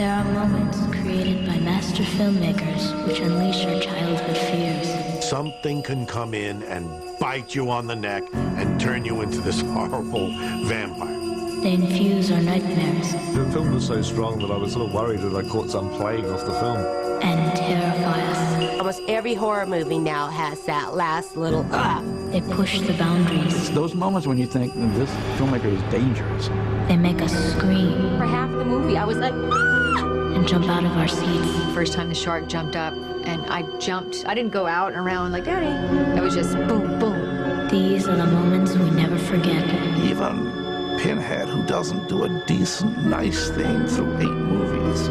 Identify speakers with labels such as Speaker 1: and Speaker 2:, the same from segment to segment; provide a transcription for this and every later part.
Speaker 1: There are moments created by master filmmakers which unleash our childhood fears.
Speaker 2: Something can come in and bite you on the neck and turn you into this horrible vampire.
Speaker 1: They infuse our nightmares.
Speaker 3: The film was so strong that I was sort of worried that I caught some plague off the film.
Speaker 1: And terrify us.
Speaker 4: Almost every horror movie now has that last little
Speaker 1: They push the boundaries.
Speaker 5: It's those moments when you think this filmmaker is dangerous.
Speaker 1: They make us scream.
Speaker 4: For half the movie, I was like,
Speaker 1: and jump out of our seats.
Speaker 6: First time the shark jumped up, and I jumped. I didn't go out and around like, Daddy. It was just boom, boom.
Speaker 1: These are the moments we never forget.
Speaker 7: Even Pinhead, who doesn't do a decent, nice thing through 8 movies,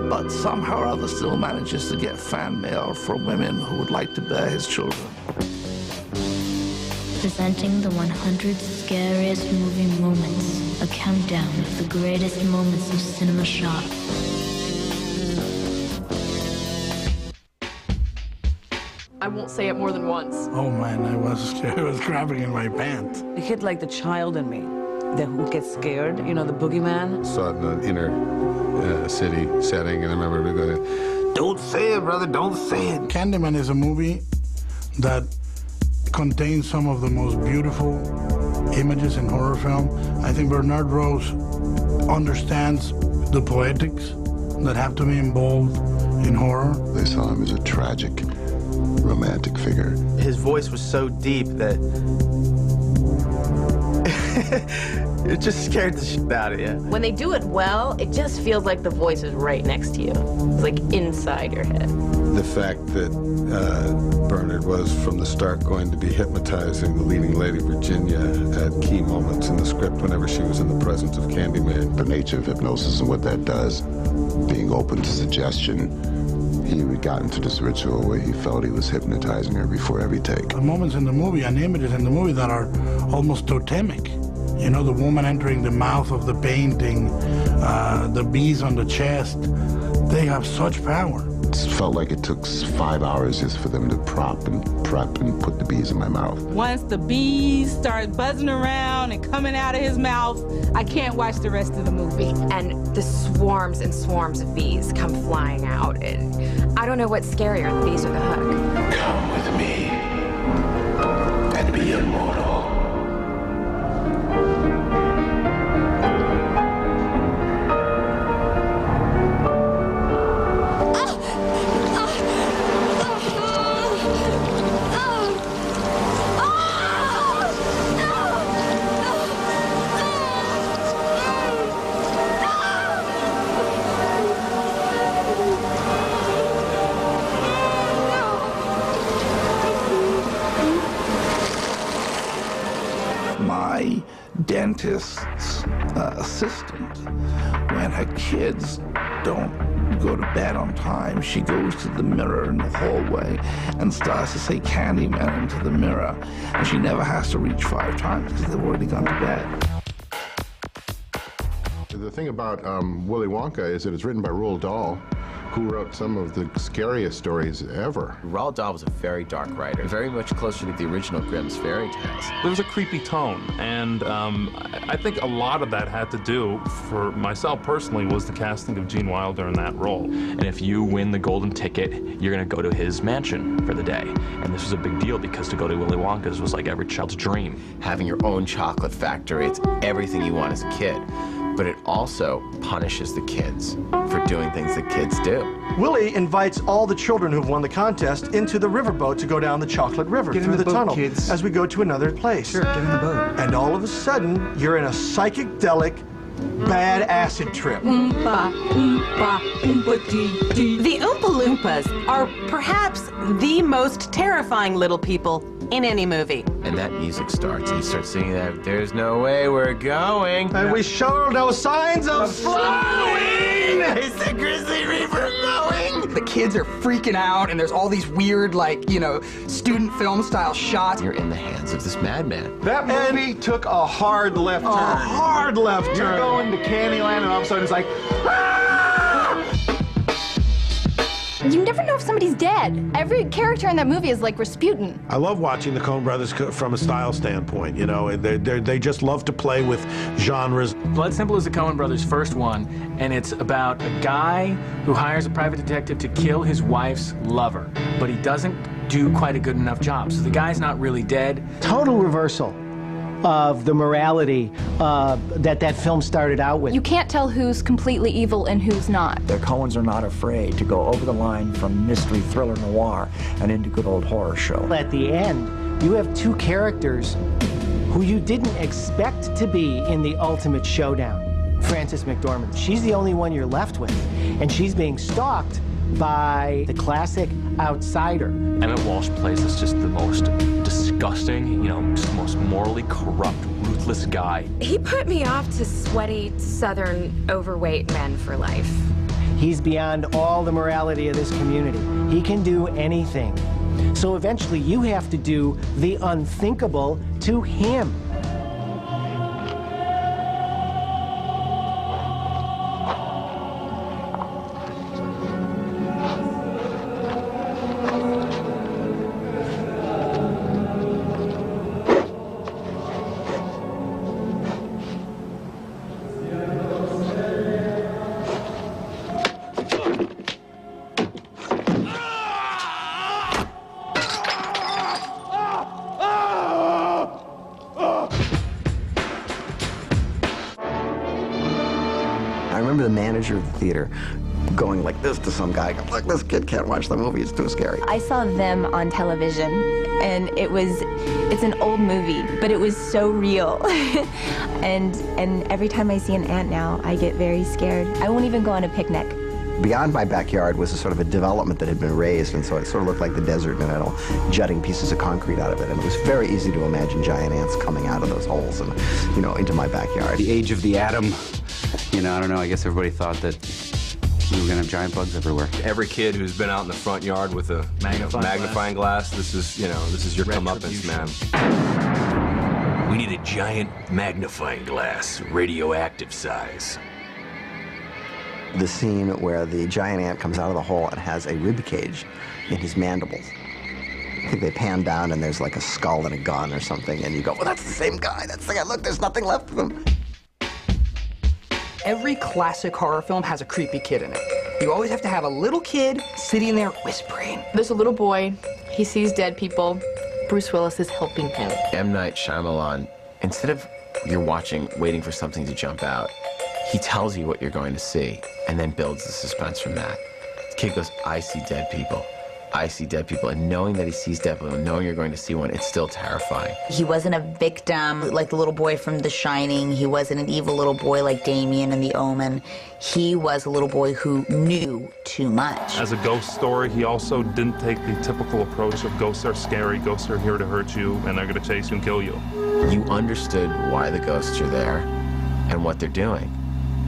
Speaker 7: but somehow or other still manages to get fan mail from women who would like to bear his children.
Speaker 1: Presenting the 100 scariest movie moments. A countdown of the greatest moments of cinema shop.
Speaker 8: I won't say it more than once.
Speaker 7: Oh man, I was grabbing in my pants.
Speaker 9: It hit like the child in me that would get scared, you know, the boogeyman.
Speaker 3: Saw it in an inner city setting, and I remember going,
Speaker 7: Don't say it, brother, don't say it. Candyman is a movie that contains some of the most beautiful images in horror film. I think Bernard Rose understands the poetics that have to be involved in horror.
Speaker 10: They saw him as a tragic, romantic figure.
Speaker 11: His voice was so deep that it just scared the shit out of you.
Speaker 4: when they do it well, it just feels like the voice is right next to you. It's like inside your head.
Speaker 3: the fact that Bernard was from the start going to be hypnotizing the leading lady Virginia at key moments in the script whenever she was in the presence of Candyman.
Speaker 10: The nature of hypnosis and what that does, being open to suggestion, he got into this ritual where he felt he was hypnotizing her before every take.
Speaker 7: The moments in the movie and images in the movie that are almost totemic. You know, the woman entering the mouth of the painting, the bees on the chest, they have such power.
Speaker 10: It felt like it took 5 hours just for them to prop and prep and put the bees in my mouth.
Speaker 9: Once the bees start buzzing around and coming out of his mouth, I can't watch the rest of the movie.
Speaker 6: And the swarms and swarms of bees come flying out. And I don't know what's scarier, the bees or the hook.
Speaker 10: Come with me and be immortal.
Speaker 7: My dentist's assistant, when her kids don't go to bed on time, she goes to the mirror in the hallway and starts to say Candyman into the mirror, and she never has to reach 5 times because they've already gone to bed.
Speaker 3: The thing about Willy Wonka is that it's written by Roald Dahl, who wrote some of the scariest stories ever.
Speaker 11: Roald Dahl was a very dark writer, very much closer to the original Grimm's fairy tales.
Speaker 12: There was a creepy tone, and I think a lot of that had to do, for myself personally, was the casting of Gene Wilder in that role.
Speaker 13: And if you win the golden ticket, you're gonna go to his mansion for the day. And this was a big deal because to go to Willy Wonka's was like every child's dream.
Speaker 11: Having your own chocolate factory, it's everything you want as a kid. But it also punishes the kids for doing things that kids do.
Speaker 14: Willie invites all the children who've won the contest into the riverboat to go down the Chocolate River through the tunnel as we go to another place.
Speaker 5: Sure, get in the boat.
Speaker 14: And all of a sudden, you're in a psychedelic, bad acid trip.
Speaker 9: Oompa, oompa, oompa dee dee.
Speaker 4: The Oompa Loompas are perhaps the most terrifying little people in any movie.
Speaker 11: And that music starts, and you start singing that, there's no way we're going.
Speaker 14: And we show no signs of
Speaker 11: flowing! Is the Grizzly Reaper flowing?
Speaker 5: The kids are freaking out, and there's all these weird, like, you know, student film style shots.
Speaker 11: You're in the hands of this madman.
Speaker 14: That movie took a hard left turn. A hard left turn.
Speaker 5: You're going to Candyland, and all of a sudden it's like, ah!
Speaker 15: You never know if somebody's dead. Every character in that movie is like Rasputin.
Speaker 2: I love watching the Coen brothers from a style standpoint, you know. They just love to play with genres.
Speaker 16: Blood Simple is the Coen brothers' first one, and it's about a guy who hires a private detective to kill his wife's lover, but he doesn't do quite a good enough job, so the guy's not really dead.
Speaker 17: Total reversal of the morality that film started out with.
Speaker 15: You can't tell who's completely evil and who's not.
Speaker 18: The Coens are not afraid to go over the line from mystery thriller noir and into good old horror show.
Speaker 17: At the end, you have two characters who you didn't expect to be in the ultimate showdown. Frances McDormand, she's the only one you're left with, and she's being stalked by the classic outsider.
Speaker 13: Emmett Walsh plays as just the most disgusting, you know, just the most morally corrupt, ruthless guy.
Speaker 6: He put me off to sweaty, southern, overweight men for life.
Speaker 17: He's beyond all the morality of this community. He can do anything. So eventually you have to do the unthinkable to him.
Speaker 18: I remember the manager of the theater going like this to some guy, look, this kid can't watch the movie, it's too scary.
Speaker 19: I saw them on television, and it's an old movie, but it was so real. and every time I see an ant now, I get very scared. I won't even go on a picnic.
Speaker 18: Beyond my backyard was a sort of a development that had been raised, and so it sort of looked like the desert, and had jutting pieces of concrete out of it, and it was very easy to imagine giant ants coming out of those holes and, you know, into my backyard.
Speaker 20: The age of the atom, you know, I don't know, I guess everybody thought that we were gonna have giant bugs everywhere.
Speaker 11: Every kid who's been out in the front yard with a magnifying glass, this is your comeuppance, man.
Speaker 21: We need a giant magnifying glass, radioactive size.
Speaker 18: The scene where the giant ant comes out of the hole and has a rib cage in his mandibles. I think they pan down and there's like a skull and a gun or something, and you go, well, that's the same guy. That's the guy. Look, there's nothing left of him.
Speaker 5: Every classic horror film has a creepy kid in it. You always have to have a little kid sitting there whispering.
Speaker 8: There's a little boy. He sees dead people. Bruce Willis is helping him.
Speaker 11: M. Night Shyamalan, instead of you're watching, waiting for something to jump out, he tells you what you're going to see and then builds the suspense from that. The kid goes, I see dead people. I see dead people. And knowing that he sees dead people, and knowing you're going to see one, it's still terrifying.
Speaker 22: He wasn't a victim like the little boy from The Shining. He wasn't an evil little boy like Damien in The Omen. He was a little boy who knew too much.
Speaker 12: As a ghost story, he also didn't take the typical approach of ghosts are scary, ghosts are here to hurt you, and they're going to chase you and kill you.
Speaker 11: You understood why the ghosts are there and what they're doing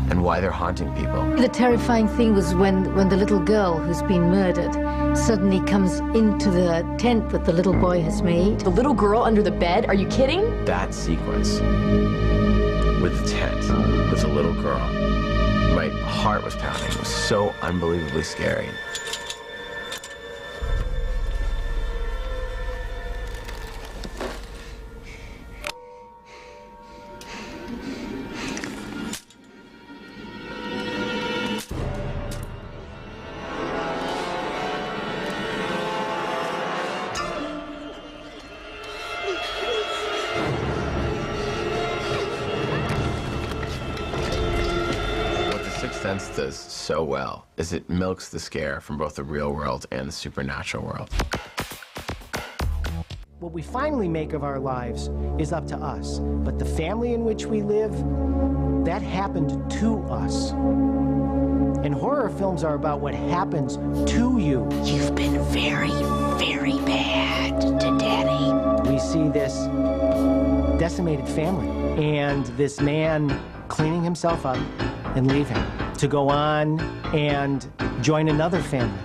Speaker 11: and why they're haunting people.
Speaker 23: The terrifying thing was when the little girl who's been murdered suddenly comes into the tent that the little boy has made.
Speaker 8: The little girl under the bed? Are you kidding?
Speaker 11: That sequence with the tent, with the little girl, my heart was pounding. It was so unbelievably scary. Sense does so well is it milks the scare from both the real world and the supernatural world.
Speaker 17: What we finally make of our lives is up to us, but the family in which we live, that happened to us. And horror films are about what happens to you.
Speaker 22: You've been very, very bad to Daddy.
Speaker 17: We see this decimated family and this man cleaning himself up and leaving to go on and join another family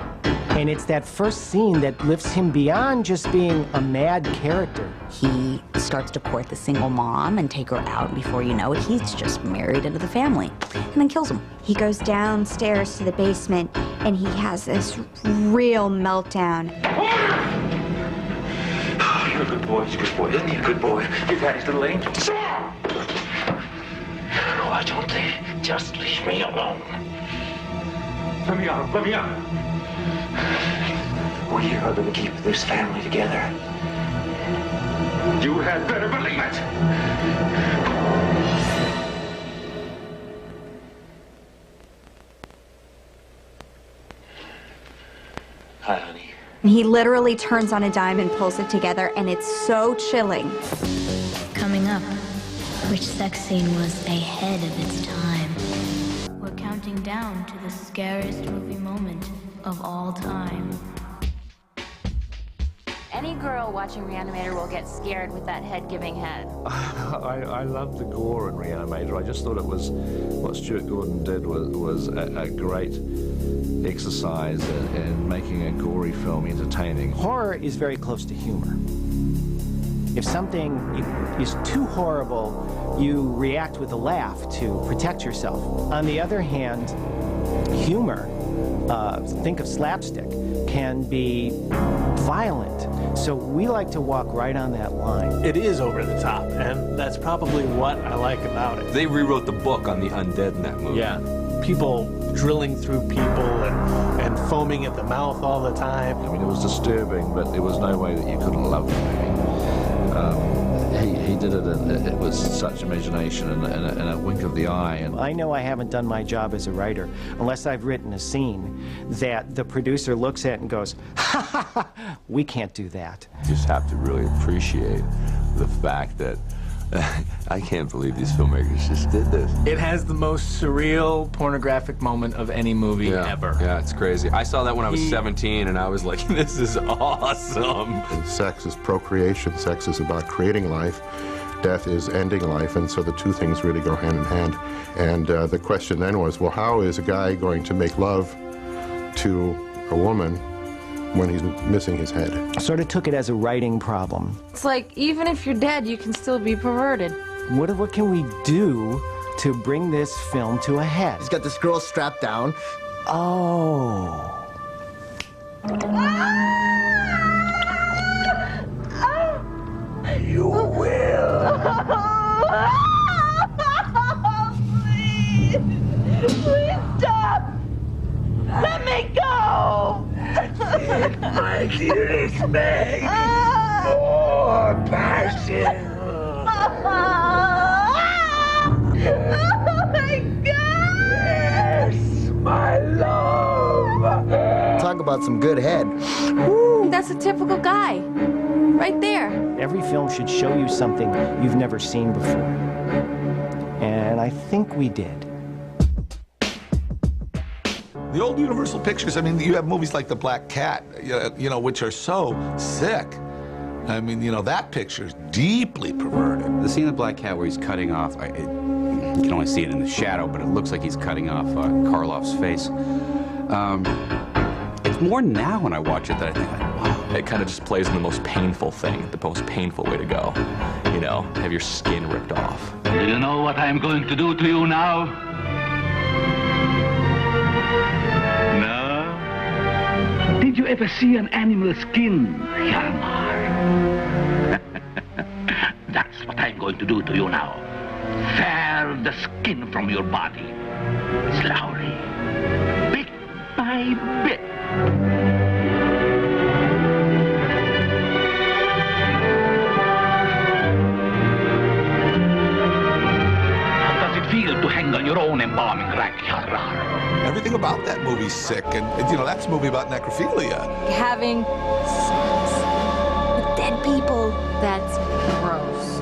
Speaker 17: And it's that first scene that lifts him beyond just being a mad character.
Speaker 22: He starts to court the single mom and take her out. Before you know it, he's just married into the family and then kills him.
Speaker 1: He goes downstairs to the basement and he has this real meltdown.
Speaker 21: You're a good boy. He's a good boy. Isn't he a good boy? Your daddy's little angel. Why don't they just leave me alone? Let me out. Let me out. We are going to keep this family together. You had better believe it. Hi, honey.
Speaker 1: He literally turns on a dime and pulls it together, and it's so chilling.
Speaker 7: Coming up, which sex scene was ahead of its time? We're counting down to the scariest movie moment of all time.
Speaker 6: Any girl watching Reanimator will get scared with that head-giving head.
Speaker 10: I loved the gore in Reanimator. I just thought it was, what Stuart Gordon did was a great exercise in making a gory film entertaining.
Speaker 17: Horror is very close to humor. If something is too horrible, you react with a laugh to protect yourself. On the other hand, humor, think of slapstick, can be violent. So we like to walk right on that line.
Speaker 24: It is over the top, and that's probably what I like about it.
Speaker 21: They rewrote the book on the undead in that movie.
Speaker 24: Yeah. People drilling through people and foaming at the mouth all the time.
Speaker 10: I mean, it was disturbing, but there was no way that you couldn't love the movie. He did it, and it was such imagination and a wink of the eye. And
Speaker 17: I know I haven't done my job as a writer unless I've written a scene that the producer looks at and goes, ha ha ha, we can't do that.
Speaker 21: You just have to really appreciate the fact that I can't believe these filmmakers just did this.
Speaker 16: It has the most surreal, pornographic moment of any movie ever.
Speaker 21: Yeah, it's crazy. I saw that when I was 17, and I was like, this is awesome.
Speaker 3: And sex is procreation. Sex is about creating life. Death is ending life, and so the two things really go hand in hand. And the question then was, well, how is a guy going to make love to a woman when he's missing his head?
Speaker 17: I sort of took it as a writing problem.
Speaker 8: It's like, even if you're dead, you can still be perverted.
Speaker 17: What can we do to bring this film to a head?
Speaker 18: He's got this girl strapped down.
Speaker 17: Oh.
Speaker 21: You will.
Speaker 25: Please stop! Let me go!
Speaker 21: That's it, my dearest Meg. More passion.
Speaker 25: Oh my God!
Speaker 21: Yes, my love.
Speaker 18: Talk about some good head.
Speaker 8: Ooh, that's a typical guy. Right there.
Speaker 17: Every film should show you something you've never seen before. And I think we did.
Speaker 26: The old Universal Pictures, I mean, you have movies like The Black Cat, you know, which are so sick. I mean, you know, that picture's deeply perverted.
Speaker 20: The scene in The Black Cat where he's cutting off, you can only see it in the shadow, but it looks like he's cutting off Karloff's face. It's more now when I watch it that I think, like, wow.
Speaker 13: It kind of just plays in the most painful thing, the most painful way to go. You know, have your skin ripped off.
Speaker 21: Do you know what I'm going to do to you now? No? Did you ever see an animal skin, Hjalmar? That's what I'm going to do to you now. Tear the skin from your body. Slowly. Bit by bit. To hang on your own embalming rack, Hjalmar.
Speaker 26: Everything about that movie's sick, and you know, that's a movie about necrophilia.
Speaker 8: Having sex with dead people, that's gross.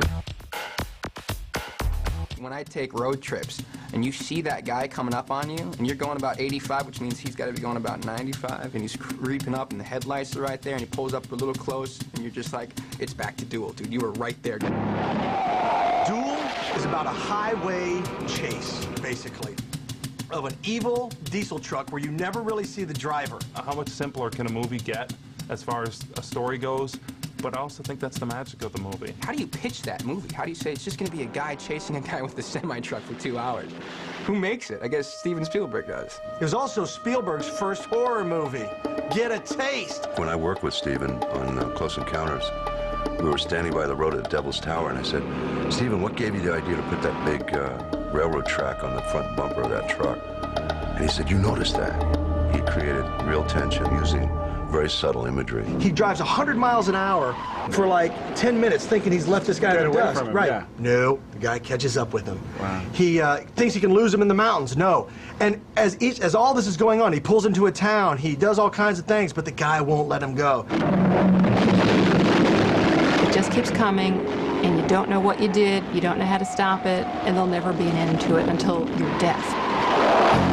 Speaker 5: When I take road trips and you see that guy coming up on you and you're going about 85, which means he's got to be going about 95, and he's creeping up and the headlights are right there and he pulls up a little close and you're just like, it's back to Duel, dude. You were right there.
Speaker 14: Duel is about a highway chase, basically. of an evil diesel truck where you never really see the driver.
Speaker 2: How much simpler can a movie get as far as a story goes? But I also think that's the magic of the movie.
Speaker 5: How do you pitch that movie? How do you say it's just going to be a guy chasing a guy with a semi-truck for 2 hours? Who makes it? I guess Steven Spielberg does.
Speaker 14: It was also Spielberg's first horror movie. Get a taste.
Speaker 4: When I worked with Steven on Close Encounters, we were standing by the road at Devil's Tower, and I said, Steven, what gave you the idea to put that big railroad track on the front bumper of that truck? And he said, you noticed that. He created real tension using very subtle imagery.
Speaker 14: He drives 100 miles an hour for like 10 minutes thinking he's left this guy in the dust. Right. Yeah. No, the guy catches up with him. Wow. He thinks he can lose him in the mountains. No. And as all this is going on, he pulls into a town. He does all kinds of things, but the guy won't let him go.
Speaker 8: It just keeps coming, and you don't know what you did, you don't know how to stop it, and there'll never be an end to it until your death.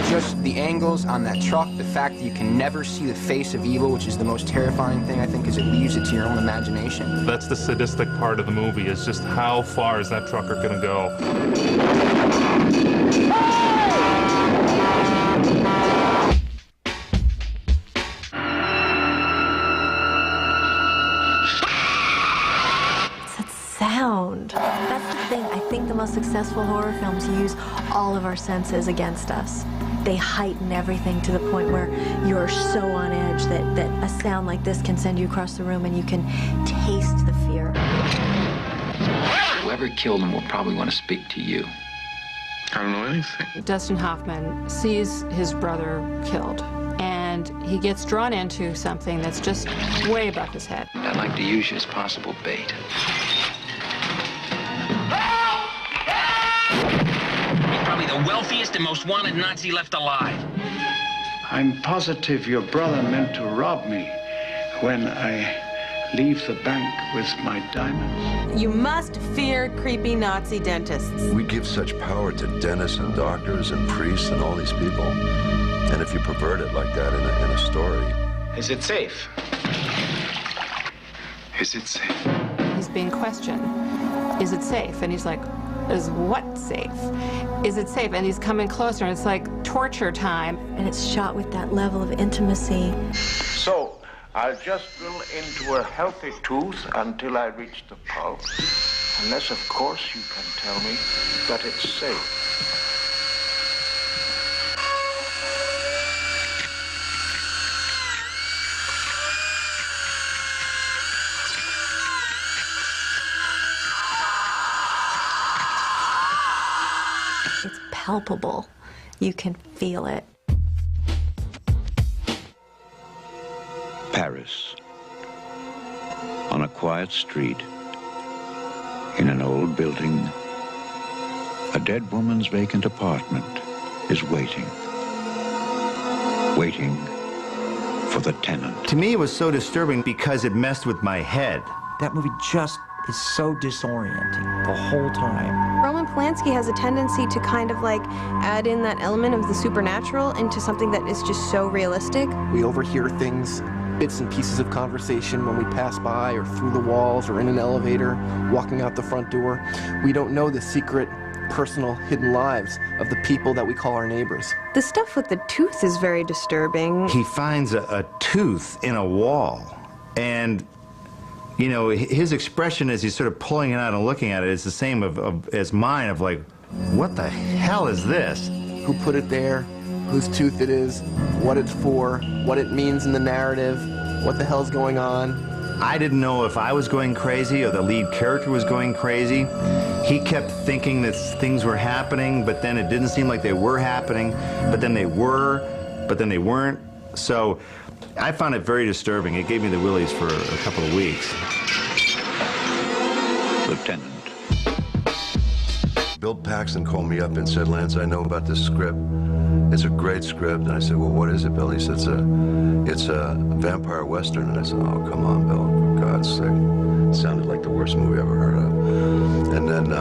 Speaker 5: Just the angles on that truck, the fact that you can never see the face of evil, which is the most terrifying thing, I think, because it leaves it to your own imagination.
Speaker 2: That's the sadistic part of the movie, is just how far is that trucker gonna go?
Speaker 9: It's that sound. That's the thing. I think the most successful horror films use all of our senses against us. They heighten everything to the point where you're so on edge that a sound like this can send you across the room and you can taste the fear.
Speaker 12: Whoever killed him will probably want to speak to you.
Speaker 15: I don't know anything.
Speaker 8: Dustin Hoffman sees his brother killed, and he gets drawn into something that's just way above his head.
Speaker 12: I'd like to use you as possible bait.
Speaker 19: Probably the wealthiest and most wanted Nazi left alive.
Speaker 27: I'm positive your brother meant to rob me when I leave the bank with my diamonds.
Speaker 28: You must fear creepy Nazi dentists.
Speaker 4: We give such power to dentists and doctors and priests and all these people. And if you pervert it like that in a story...
Speaker 12: Is it safe?
Speaker 27: Is it safe?
Speaker 8: He's being questioned. Is it safe? And he's like, is what safe? Is it safe? And he's coming closer, and it's like torture time.
Speaker 9: And it's shot with that level of intimacy.
Speaker 27: So, I'll just drill into a healthy tooth until I reach the pulp. Unless, of course, you can tell me that it's safe.
Speaker 9: It's palpable. You can feel it.
Speaker 27: Paris. On a quiet street, in an old building, a dead woman's vacant apartment is waiting. Waiting for the tenant.
Speaker 29: To me, it was so disturbing because it messed with my head.
Speaker 30: That movie just is so disorienting the whole time.
Speaker 31: Roman Polanski has a tendency to kind of like add in that element of the supernatural into something that is just so realistic.
Speaker 32: We overhear things, bits and pieces of conversation when we pass by or through the walls or in an elevator, walking out the front door. We don't know the secret, personal, hidden lives of the people that we call our neighbors.
Speaker 31: The stuff with the tooth is very disturbing.
Speaker 29: He finds a tooth in a wall, and you know, his expression as he's sort of pulling it out and looking at it is the same as mine, of like, what the hell is this?
Speaker 32: Who put it there, whose tooth it is, what it's for, what it means in the narrative, what the hell's going on.
Speaker 29: I didn't know if I was going crazy or the lead character was going crazy. He kept thinking that things were happening, but then it didn't seem like they were happening, but then they were, but then they weren't. So I found it very disturbing. It gave me the willies for a couple of weeks.
Speaker 27: Lieutenant.
Speaker 4: Bill Paxton called me up and said, Lance, I know about this script. It's a great script. And I said, well, what is it, Bill? He said, it's a vampire western. And I said, oh, come on, Bill, for God's sake. It sounded like the worst movie I've ever heard of. And then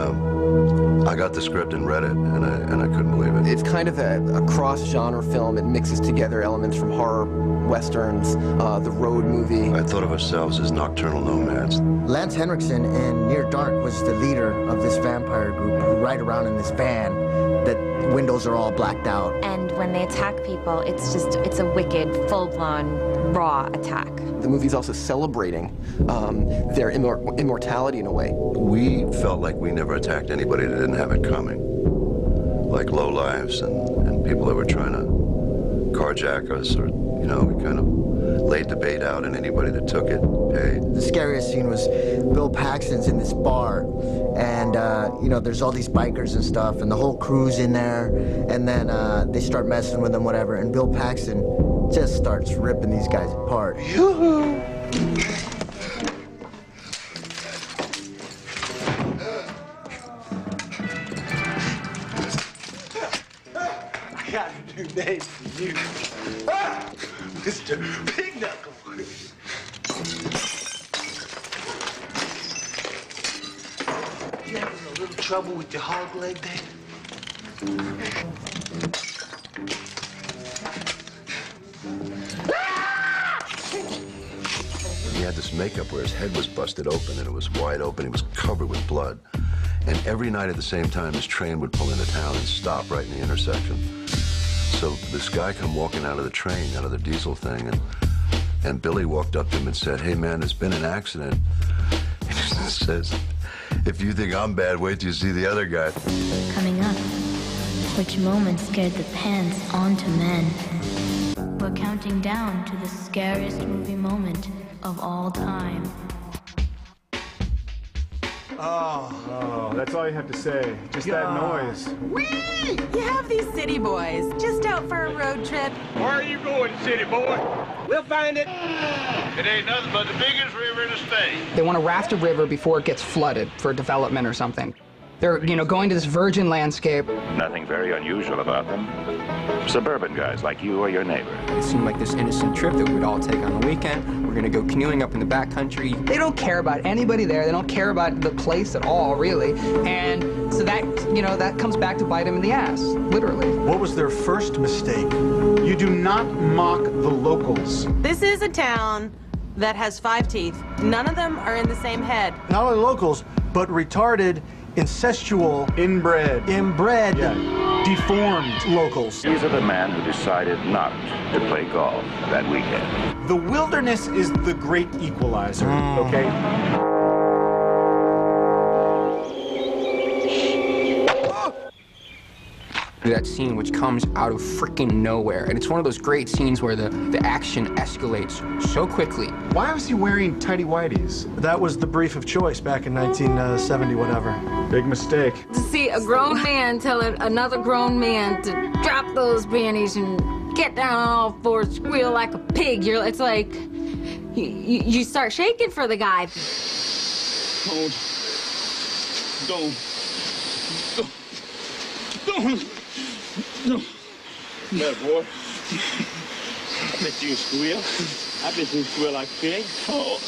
Speaker 4: I got the script and read it, and I couldn't believe it.
Speaker 32: It's kind of a cross-genre film. It mixes together elements from horror, westerns, the road movie.
Speaker 4: I thought of ourselves as nocturnal nomads.
Speaker 33: Lance Henriksen in Near Dark was the leader of this vampire group who ride around in this van
Speaker 1: that windows are all blacked out.
Speaker 3: And when they attack people, it's a wicked, full-blown, raw attack.
Speaker 32: The movie's also celebrating their immortality in a way.
Speaker 4: We felt like we never attacked anybody that didn't have it coming. Like lowlives and people that were trying to carjack us, or, you know, we kind of laid the bait out, and anybody that took it paid.
Speaker 1: The scariest scene was Bill Paxton's in this bar, and you know, there's all these bikers and stuff, and the whole crew's in there, and then they start messing with them, whatever, and Bill Paxton just starts ripping these guys apart.
Speaker 6: Yoo-hoo! I got a new name for you. Ah! Mr. Big Knuckle. You having a little trouble with your hog leg there?
Speaker 4: He had this makeup where his head was busted open, and it was wide open. He was covered with blood. And every night at the same time, his train would pull into town and stop right in the intersection. So this guy come walking out of the train, out of the diesel thing, and Billy walked up to him and said, "Hey, man, there's been an accident." And he says, "If you think I'm bad, wait till you see the other guy."
Speaker 7: Coming up, which moment scared the pants onto men? We're counting down to the scariest movie moment of all time.
Speaker 10: Oh, that's all you have to say. Just that noise.
Speaker 28: Whee! You have these city boys just out for a road trip.
Speaker 21: Where are you going, city boy? We'll find it. It ain't nothing but the biggest river in the state.
Speaker 5: They want to raft a river before it gets flooded for development or something. They're, going to this virgin landscape.
Speaker 27: Nothing very unusual about them. Suburban guys like you or your neighbor.
Speaker 5: It seemed like this innocent trip that we would all take on the weekend. We're going to go canoeing up in the backcountry. They don't care about anybody there. They don't care about the place at all, really. And so that, that comes back to bite them in the ass, literally.
Speaker 14: What was their first mistake?
Speaker 10: You do not mock the locals.
Speaker 28: This is a town that has 5 teeth. None of them are in the same head.
Speaker 14: Not only locals, but retarded, incestual,
Speaker 10: inbred,
Speaker 14: deformed locals.
Speaker 27: These are the men who decided not to play golf that weekend.
Speaker 10: The wilderness is the great equalizer, okay?
Speaker 5: That scene which comes out of freaking nowhere. And it's one of those great scenes where the action escalates so quickly.
Speaker 10: Why was he wearing tighty whities?
Speaker 14: That was the brief of choice back in 1970, whatever.
Speaker 10: Big mistake.
Speaker 11: To see a grown man tell another grown man to drop those panties and get down on all fours, squeal like a pig, it's like, you start shaking for the guy.
Speaker 21: Don't. No, boy. I bet you squeal. I bet you squeal like a pig. Oh,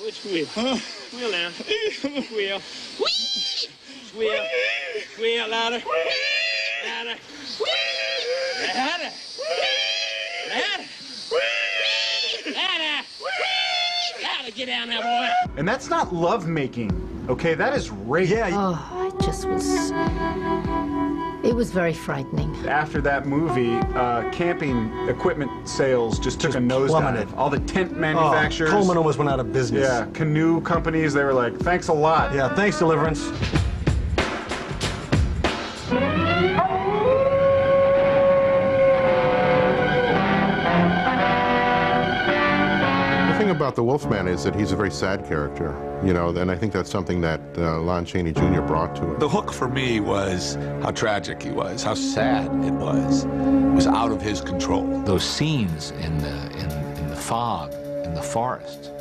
Speaker 21: which squeal? Squeal now. Squeal. Squeal. Squeal louder. Louder. Louder. Louder. Louder. Louder. Get down there, boy.
Speaker 10: And that's not love making, okay? That is rape.
Speaker 14: Yeah.
Speaker 11: Oh, I just was... It was very frightening.
Speaker 10: After that movie, camping equipment sales just took a nosedive. All the tent manufacturers.
Speaker 14: Coleman almost went out of business.
Speaker 10: Yeah, canoe companies, they were like, thanks a lot.
Speaker 14: Yeah, thanks, Deliverance.
Speaker 11: The thing about the Wolfman is that he's a very sad character, and I think that's something that Lon Chaney Jr. brought to it.
Speaker 26: The hook for me was how tragic he was, how sad it was. It was out of his control.
Speaker 16: Those scenes in the fog, in the forest,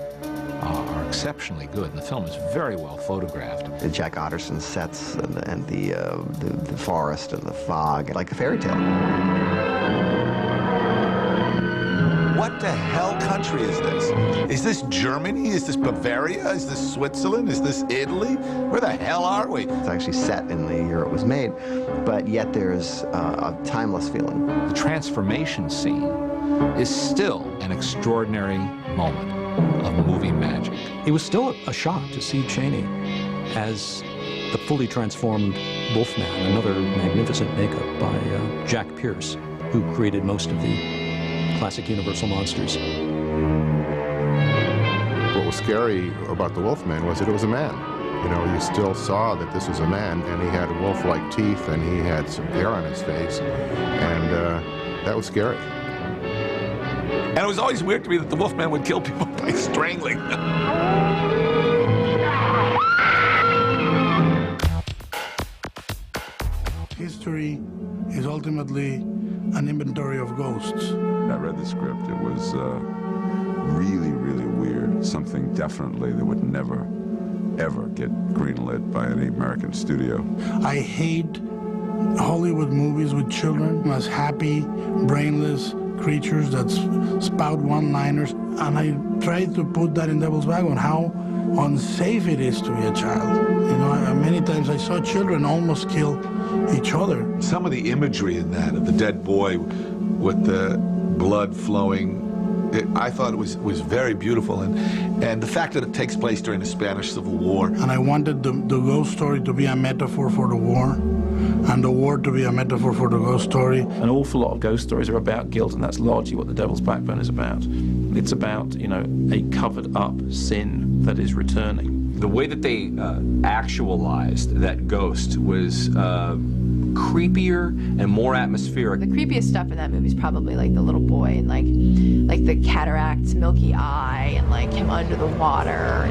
Speaker 16: are exceptionally good, and the film is very well photographed.
Speaker 1: The Jack Otterson sets and the forest and the fog, like a fairy tale.
Speaker 26: What the hell country is this? Is this Germany? Is this Bavaria? Is this Switzerland? Is this Italy? Where the hell are we?
Speaker 1: It's actually set in the year it was made, but yet there's a timeless feeling.
Speaker 16: The transformation scene is still an extraordinary moment of movie magic.
Speaker 18: It was still a shock to see Chaney as
Speaker 2: The fully transformed Wolfman, another magnificent makeup by Jack Pierce, who created most of the classic Universal monsters.
Speaker 12: What was scary about the Wolfman was that it was a man. You know, you still saw that this was a man, and he had wolf-like teeth, and he had some hair on his face, and that was scary.
Speaker 26: And it was always weird to me that the Wolfman would kill people by strangling them.
Speaker 13: History is ultimately an inventory of ghosts.
Speaker 15: I read the script. It was really, really weird. Something definitely that would never, ever get greenlit by any American studio.
Speaker 13: I hate Hollywood movies with children as happy, brainless creatures that spout one-liners. And I try to put that in Devil's Bag on how unsafe it is to be a child. You know, many times I saw children almost kill each other.
Speaker 26: Some of the imagery in that, of the dead boy with the blood flowing, I thought it was very beautiful. And the fact that it takes place during the Spanish Civil War.
Speaker 13: And I wanted the ghost story to be a metaphor for the war, and the war to be a metaphor for the ghost story.
Speaker 2: An awful lot of ghost stories are about guilt, and that's largely what The Devil's Backbone is about. It's about, you know, a covered-up sin that is returning.
Speaker 17: The way that they actualized that ghost was creepier and more atmospheric.
Speaker 18: The creepiest stuff in that movie is probably like the little boy and like the cataract's milky eye and like him under the water.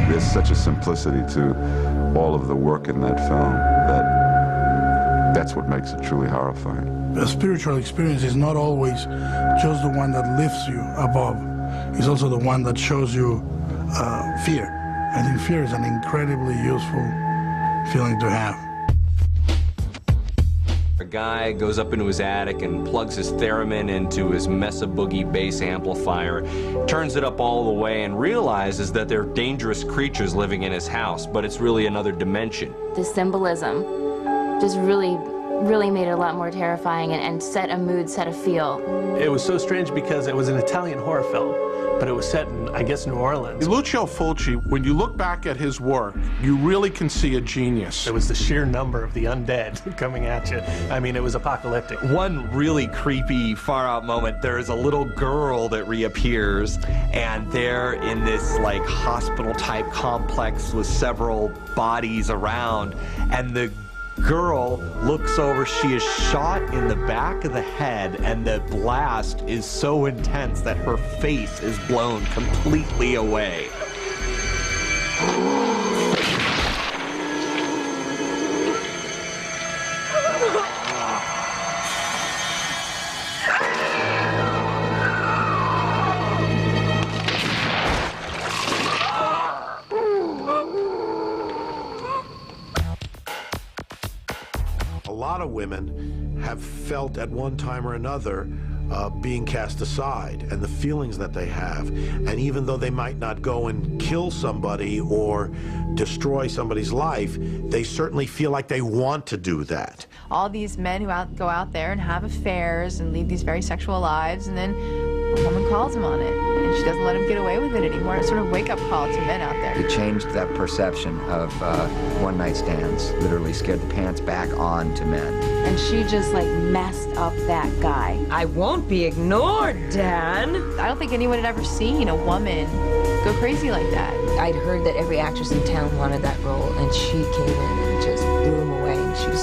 Speaker 15: There's such a simplicity to all of the work in that film that's what makes it truly horrifying.
Speaker 13: A spiritual experience is not always just the one that lifts you above. It's also the one that shows you fear. I think fear is an incredibly useful feeling to have.
Speaker 17: A guy goes up into his attic and plugs his theremin into his Mesa Boogie bass amplifier, turns it up all the way, and realizes that there are dangerous creatures living in his house, but it's really another dimension.
Speaker 3: The symbolism just really made it a lot more terrifying and set a mood, set a feel.
Speaker 14: It was so strange because it was an Italian horror film, but it was set in, I guess, New Orleans.
Speaker 19: Lucio Fulci, when you look back at his work, you really can see a genius.
Speaker 14: It was the sheer number of the undead coming at you. I mean, it was apocalyptic.
Speaker 17: One really creepy, far-out moment, there is a little girl that reappears, and they're in this, like, hospital-type complex with several bodies around, and the girl looks over, she is shot in the back of the head, and the blast is so intense that her face is blown completely away.
Speaker 20: A lot of women have felt at one time or another being cast aside, and the feelings that they have. And even though they might not go and kill somebody or destroy somebody's life, they certainly feel like they want to do that.
Speaker 18: All these men who go out there and have affairs and lead these very sexual lives, and then a woman calls him on it, and she doesn't let him get away with it anymore. It's sort of a wake-up call to men out there.
Speaker 22: It changed that perception of one-night stands, literally scared the pants back on to men.
Speaker 3: And she just like messed up that guy. I won't be ignored, Dan.
Speaker 18: I don't think anyone had ever seen a woman go crazy like that.
Speaker 3: I'd heard that every actress in town wanted that role, and she came in and just blew him away. And she was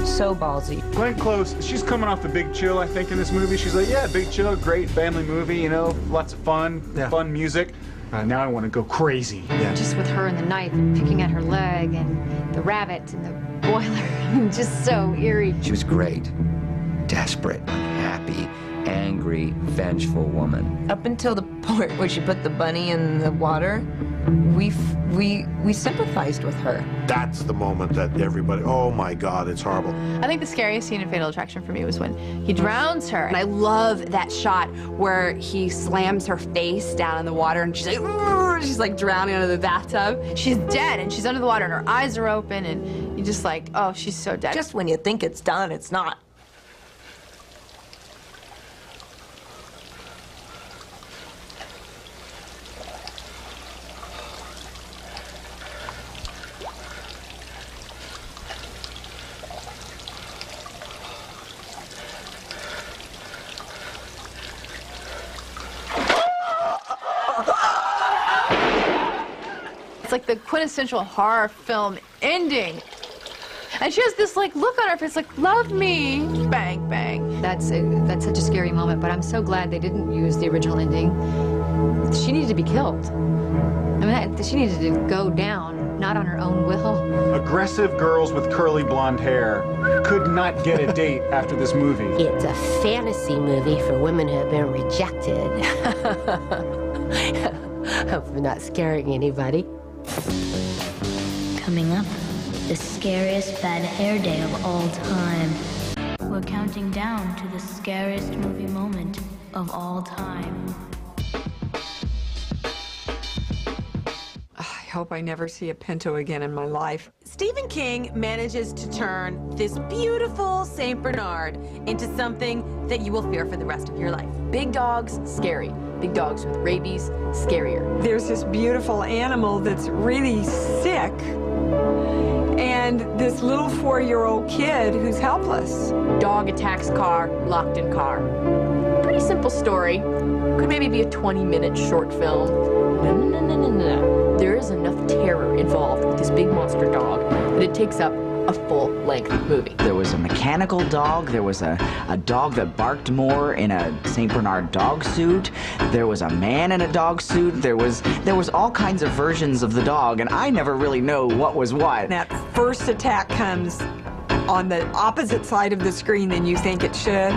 Speaker 3: so ballsy.
Speaker 10: Glenn Close, she's coming off the Big Chill, I think, in this movie. She's like, yeah, Big Chill, great family movie, you know, lots of fun, fun music. Now I want to go crazy.
Speaker 11: Just with her and the knife picking at her leg and the rabbit and the boiler. Just so eerie.
Speaker 22: She was great, desperate, unhappy, angry, vengeful woman.
Speaker 3: Up until the point where she put the bunny in the water, we sympathized with her.
Speaker 20: That's the moment that everybody, oh my God, it's horrible.
Speaker 18: I think the scariest scene in Fatal Attraction for me was when he drowns her.
Speaker 4: And I love that shot where he slams her face down in the water and she's like, "Urgh!" She's like drowning under the bathtub.
Speaker 18: She's dead and she's under the water and her eyes are open and you're just like, oh, she's so dead.
Speaker 3: Just when you think it's done, it's not.
Speaker 18: It's like the quintessential horror film ending. And she has this like look on her face like, love me, bang, bang.
Speaker 11: That's such a scary moment, but I'm so glad they didn't use the original ending. She needed to be killed. I mean, she needed to go down, not on her own will.
Speaker 10: Aggressive girls with curly blonde hair could not get a date after this movie.
Speaker 6: It's a fantasy movie for women who have been rejected. Hope we're not scaring anybody.
Speaker 7: Coming up, the scariest bad hair day of all time. We're counting down to the scariest movie moment of all time.
Speaker 8: I hope I never see a Pinto again in my life.
Speaker 28: Stephen King manages to turn this beautiful Saint Bernard into something that you will fear for the rest of your life.
Speaker 9: Big dogs, scary. Big dogs with rabies, scarier.
Speaker 8: There's this beautiful animal that's really sick, and this little 4-year-old kid who's helpless.
Speaker 9: Dog attacks car, locked in car. Pretty simple story. Could maybe be a 20-minute short film. No. There is enough terror involved with this big monster dog that it takes up a full-length movie.
Speaker 23: There was a mechanical dog. There was a dog that barked more in a St. Bernard dog suit. There was a man in a dog suit. There was all kinds of versions of the dog, and I never really know what was what.
Speaker 8: That first attack comes on the opposite side of the screen than you think it should.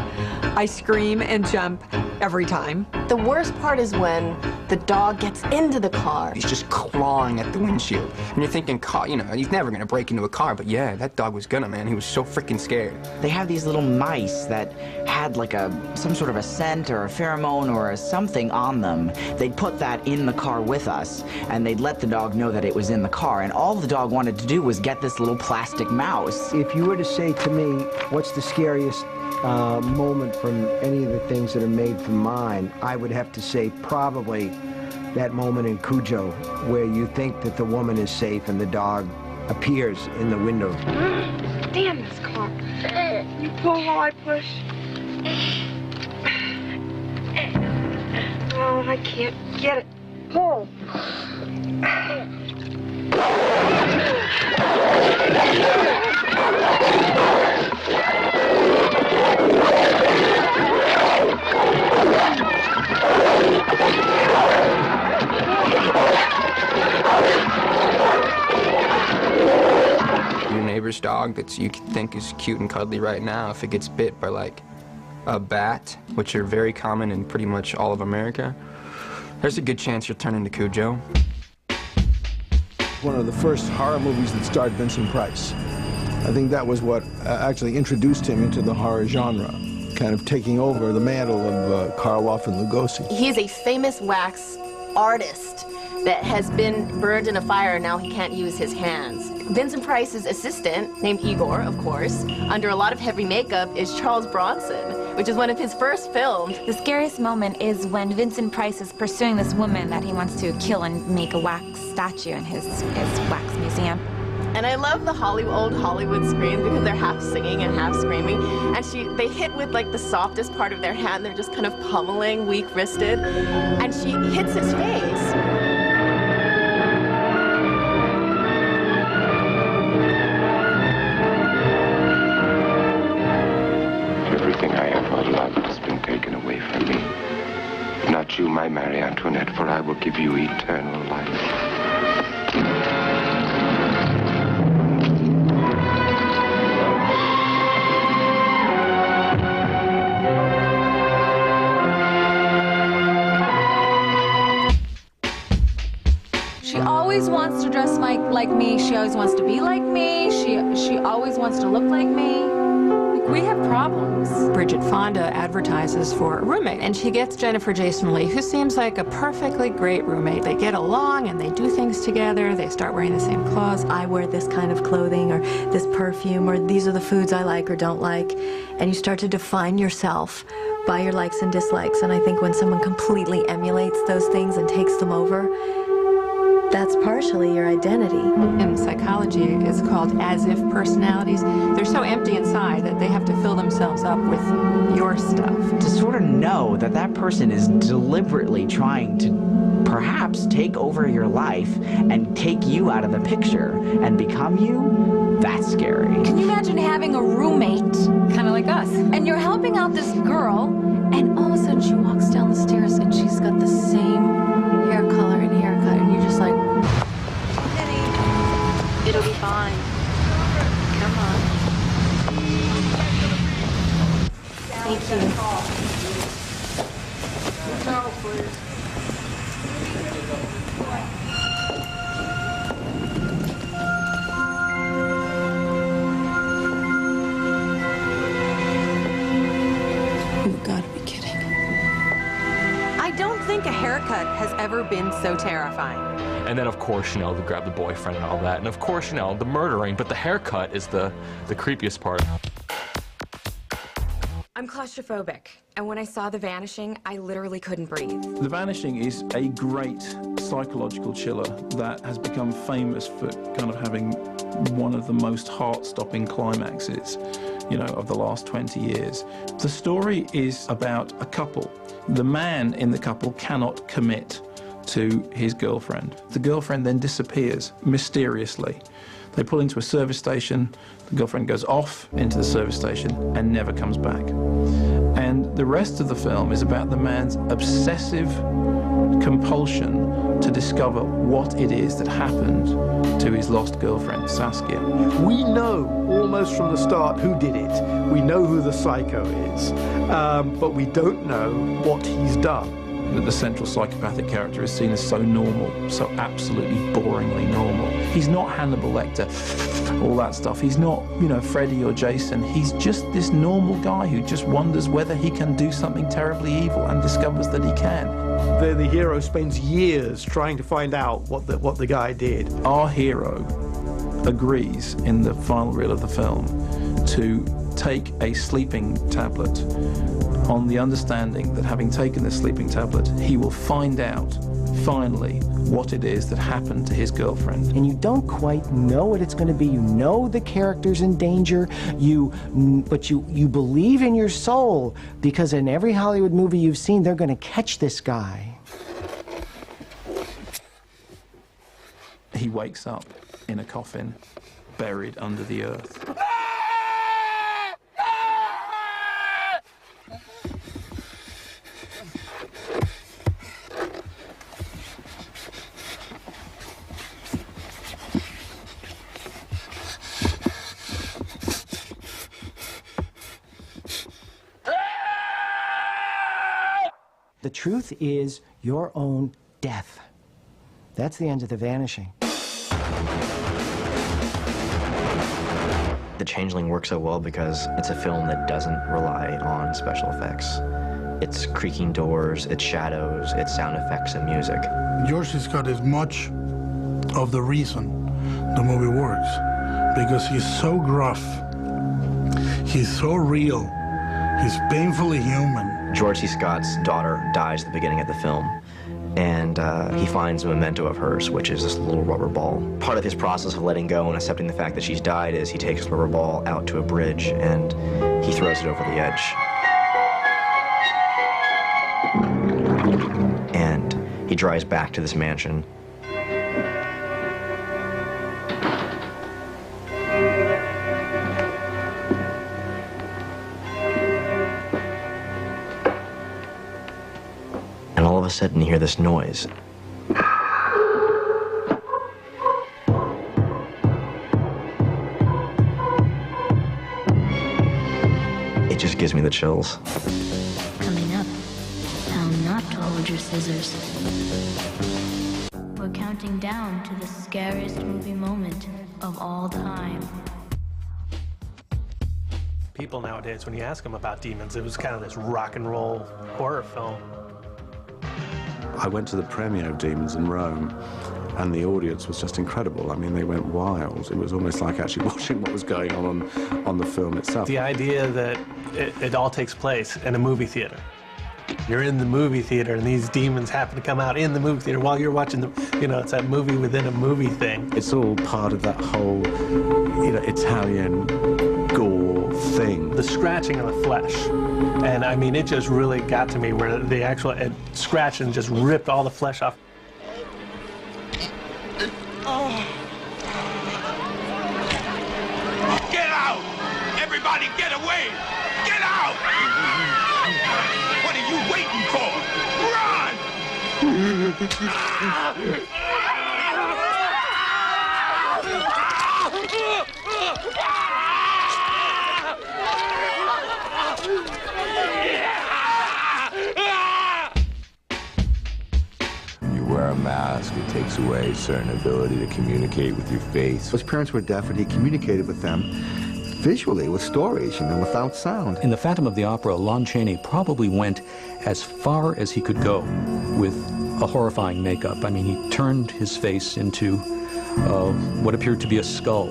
Speaker 8: I scream and jump every time.
Speaker 9: The worst part is when the dog gets into the car.
Speaker 5: He's just clawing at the windshield. And you're thinking, you know, he's never gonna break into a car, but yeah, that dog was gonna, man. He was so freaking scared.
Speaker 23: They have these little mice that had like some sort of a scent or a pheromone or something on them. They'd put that in the car with us, and they'd let the dog know that it was in the car, and all the dog wanted to do was get this little plastic mouse.
Speaker 24: If you were to say to me, what's the scariest moment from any of the things that are made from mine, I would have to say probably that moment in Cujo where you think that the woman is safe and the dog appears in the window.
Speaker 7: Damn this car. You pull while I push. Oh, I can't get it. Pull.
Speaker 5: Your neighbor's dog that you think is cute and cuddly right now, if it gets bit by like a bat, which are very common in pretty much all of America, there's a good chance you'll turn into Cujo.
Speaker 25: One of the first horror movies that starred Vincent Price. I think that was what actually introduced him into the horror genre, kind of taking over the mantle of Karloff and Lugosi.
Speaker 9: He's a famous wax artist that has been burned in a fire and now he can't use his hands. Vincent Price's assistant, named Igor, of course, under a lot of heavy makeup, is Charles Bronson, which is one of his first films.
Speaker 11: The scariest moment is when Vincent Price is pursuing this woman that he wants to kill and make a wax statue in his wax museum.
Speaker 9: And I love the old Hollywood screams because they're half singing and half screaming. And they hit with like the softest part of their hand. They're just kind of pummeling, weak-wristed. And she hits his face.
Speaker 29: Everything I ever loved has been taken away from me. Not you, my Marie Antoinette, for I will give you eternal life.
Speaker 11: She always wants to dress like me. She always wants to be like me. She always wants to look like me. Like, we have problems.
Speaker 1: Bridget Fonda advertises for a roommate, and she gets Jennifer Jason Leigh, who seems like a perfectly great roommate. They get along and they do things together. They start wearing the same clothes.
Speaker 2: I wear this kind of clothing or this perfume or these are the foods I like or don't like. And you start to define yourself by your likes and dislikes. And I think when someone completely emulates those things and takes them over, that's partially your identity.
Speaker 1: In psychology, it's called as-if personalities. They're so empty inside that they have to fill themselves up with your stuff.
Speaker 23: To sort of know that that person is deliberately trying to perhaps take over your life and take you out of the picture and become you, that's scary.
Speaker 11: Can you imagine having a roommate, kind of like us, and you're helping out this girl, and all of a sudden she walks down the stairs and she's got the same hair color and haircut, and you're just like,
Speaker 2: it'll be fine. Come on. Thank you.
Speaker 1: You've got to be kidding.
Speaker 28: I don't think a haircut has ever been so terrifying.
Speaker 12: And then, of course, you know, they grab the boyfriend and all that. And, of course, you know, the murdering. But the haircut is the creepiest part.
Speaker 13: I'm claustrophobic, and when I saw The Vanishing, I literally couldn't breathe.
Speaker 25: The Vanishing is a great psychological chiller that has become famous for kind of having one of the most heart-stopping climaxes, you know, of the last 20 years. The story is about a couple. The man in the couple cannot commit to his girlfriend. The girlfriend then disappears mysteriously. They pull into a service station, the girlfriend goes off into the service station and never comes back. And the rest of the film is about the man's obsessive compulsion to discover what it is that happened to his lost girlfriend, Saskia.
Speaker 14: We know almost from the start who did it. We know who the psycho is, but we don't know what he's done.
Speaker 25: That the central psychopathic character is seen as so normal, so absolutely boringly normal. He's not Hannibal Lecter, all that stuff. He's not, you know, Freddy or Jason. He's just this normal guy who just wonders whether he can do something terribly evil and discovers that he can.
Speaker 14: The hero spends years trying to find out what the guy did.
Speaker 25: Our hero agrees in the final reel of the film to take a sleeping tablet on the understanding that having taken this sleeping tablet, he will find out, finally, what it is that happened to his girlfriend.
Speaker 24: And you don't quite know what it's going to be. You know the character's in danger, but you believe in your soul, because in every Hollywood movie you've seen, they're going to catch this guy.
Speaker 25: He wakes up in a coffin, buried under the earth.
Speaker 24: The truth is your own death. That's the end of The Vanishing.
Speaker 15: The Changeling works so well because it's a film that doesn't rely on special effects. It's creaking doors, it's shadows, it's sound effects and music.
Speaker 16: George C. Scott is much of the reason the movie works, because he's so gruff, he's so real, he's painfully human.
Speaker 15: George C. Scott's daughter dies at the beginning of the film, and he finds a memento of hers, which is this little rubber ball. Part of his process of letting go and accepting the fact that she's died is he takes the rubber ball out to a bridge and he throws it over the edge. And he drives back to this mansion. And all of a sudden, you hear this noise. It just gives me the chills.
Speaker 7: Coming up, how not to hold your scissors. We're counting counting down to the scariest movie moment of all time.
Speaker 3: People nowadays, when you ask them about demons, it was kind of this rock and roll horror film.
Speaker 4: I went to the premiere of Demons in Rome, and the audience was just incredible. I mean, they went wild. It was almost like actually watching what was going on the film itself.
Speaker 3: The idea that it all takes place in a movie theater. You're in the movie theater, and these demons happen to come out in the movie theater while you're watching the, it's that movie within a movie thing.
Speaker 4: It's all part of that whole, Italian gore thing.
Speaker 3: The scratching of the flesh. And I mean, it just really got to me where the actual scratch and just ripped all the flesh off.
Speaker 17: Get out! Everybody get away! Get out! What are you waiting for? Run!
Speaker 19: You wear a mask, it takes away a certain ability to communicate with your face.
Speaker 20: His parents were deaf, and he communicated with them visually, with stories, without sound.
Speaker 21: In The Phantom of the Opera, Lon Chaney probably went as far as he could go with a horrifying makeup. I mean, he turned his face into what appeared to be a skull,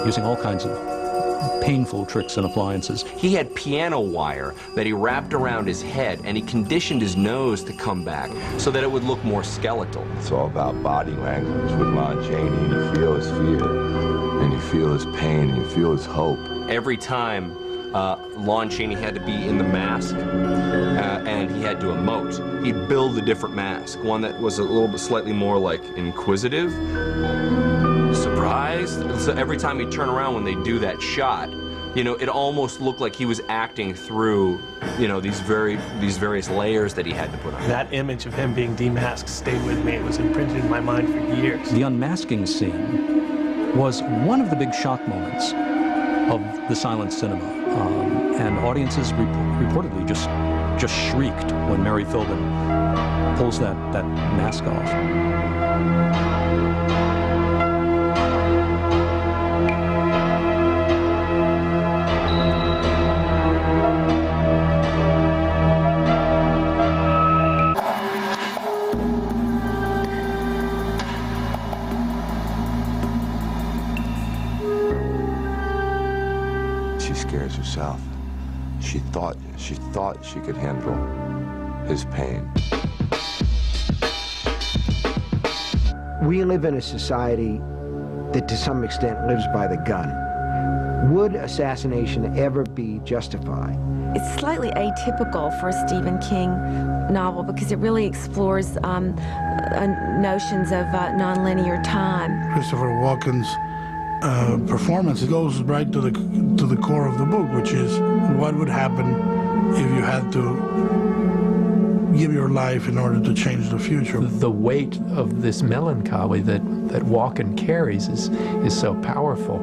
Speaker 21: using all kinds of painful tricks and appliances.
Speaker 22: He had piano wire that he wrapped around his head, and he conditioned his nose to come back so that it would look more skeletal.
Speaker 19: It's all about body language with Lon Chaney. You feel his fear, and you feel his pain, and you feel his hope.
Speaker 22: Every time Lon Chaney had to be in the mask, and he had to emote, he'd build a different mask, one that was a little bit slightly more like inquisitive, surprised. So every time he'd turn around when they do that shot, it almost looked like he was acting through, these various layers that he had to put on.
Speaker 3: That image of him being demasked stayed with me. It was imprinted in my mind for years.
Speaker 21: The unmasking scene was one of the big shock moments of the silent cinema, and audiences reportedly just shrieked when Mary Philbin pulls that mask off.
Speaker 19: Scares herself. She thought she could handle his pain.
Speaker 24: We live in a society that to some extent lives by the gun. Would assassination ever be justified?
Speaker 13: It's slightly atypical for a Stephen King novel because it really explores notions of nonlinear time.
Speaker 16: Christopher Walken's performance, it goes right to the core of the book, which is what would happen if you had to give your life in order to change the future.
Speaker 26: The weight of this melancholy that Walken carries is so powerful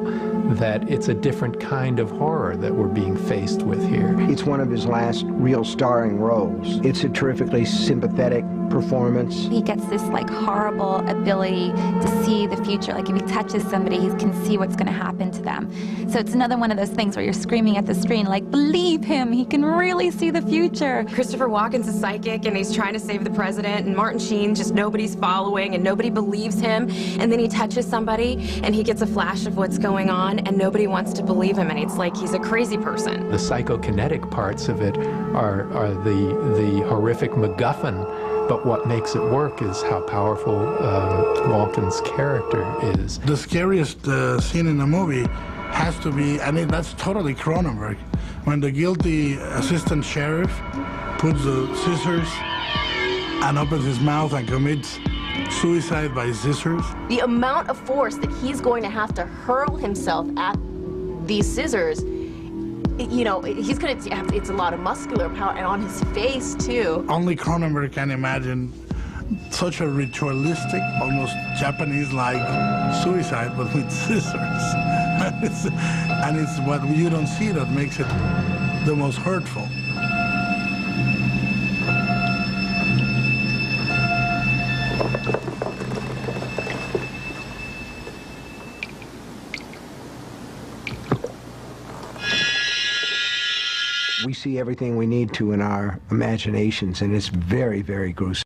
Speaker 26: that it's a different kind of horror that we're being faced with here.
Speaker 24: It's one of his last real starring roles. It's a terrifically sympathetic performance.
Speaker 27: He gets this horrible ability to see the future. Like if he touches somebody, he can see what's going to happen to them. So it's another one of those things where you're screaming at the screen, believe him, he can really see the future.
Speaker 13: Christopher Walken's a psychic and he's trying to save the president, and Martin Sheen, just nobody's following and nobody believes him, and then he touches somebody and he gets a flash of what's going on and nobody wants to believe him, and it's like he's a crazy person.
Speaker 26: The psychokinetic parts of it are the horrific MacGuffin. But what makes it work is how powerful Walken's character is.
Speaker 16: The scariest scene in the movie has to be, that's totally Cronenberg. When the guilty assistant sheriff puts the scissors and opens his mouth and commits suicide by scissors.
Speaker 9: The amount of force that he's going to have to hurl himself at these scissors, he's going to have, it's a lot of muscular power, and on his face, too.
Speaker 16: Only Cronenberg can imagine such a ritualistic, almost Japanese-like suicide, but with scissors. and it's what you don't see that makes it the most hurtful.
Speaker 24: We see everything we need to in our imaginations, and it's very, very gruesome.